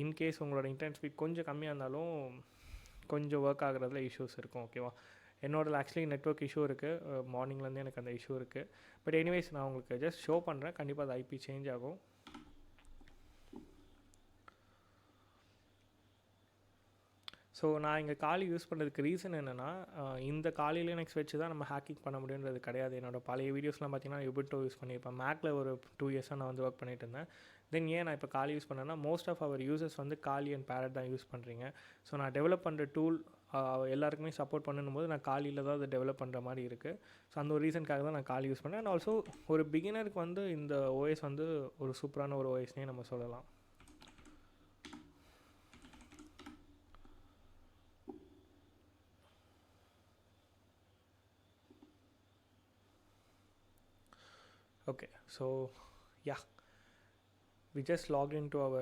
In case உங்களோட internet speed கொஞ்சம் கம்மியாக இருந்தாலும் கொஞ்சம் ஒர்க் ஆகுறதுல இஷ்யூஸ் இருக்கும். ஓகேவா? என்னோடய ஆக்சுவலி நெட்ஒர்க் இஷ்யூ இருக்குது, மார்னிங்லேருந்து எனக்கு அந்த இஷ்யூ இருக்குது. பட் எனிவேஸ் நான் உங்களுக்கு ஜஸ்ட் ஷோ பண்ணுறேன், கண்டிப்பாக அது ஐபி சேஞ்ச் ஆகும். ஸோ நான் இங்கே காலி யூஸ் பண்ணுறதுக்கு ரீசன் என்னென்னா, இந்த காலி லினக்ஸ் வச்சு தான் நம்ம ஹேக்கிங் பண்ண முடியுன்றது கிடையாது. என்னோடய பழைய வீடியோஸ்லாம் பார்த்தீங்கன்னா யுபிட்டோ யூஸ் பண்ணியிருப்பேன். மேக்கில் ஒரு 2 இயர்ஸாக நான் வந்து ஒர்க் பண்ணிட்டு இருந்தேன். தென் ஏன் நான் இப்போ காலி யூஸ் பண்ணேன்னா, மோஸ்ட் ஆஃப் அவர் யூசர்ஸ் வந்து காலி அண்ட் பேரட் தான் யூஸ் பண்ணுறீங்க. ஸோ நான் டெவலப் பண்ணுற டூல் எல்லாருக்குமே சப்போர்ட் பண்ணும் போது நான் காலியில் தான் அதை டெவலப் பண்ணுற மாதிரி இருக்குது. ஸோ அந்த ஒரு ரீசனுக்காக தான் நான் காலி யூஸ் பண்ணேன். அண்ட் ஆல்சோ ஒரு பிகினருக்கு வந்து இந்த ஓஎஸ் வந்து ஒரு சூப்பரான ஒரு ஓஎஸ்னே நம்ம சொல்லலாம். Okay, so yeah, we just logged into our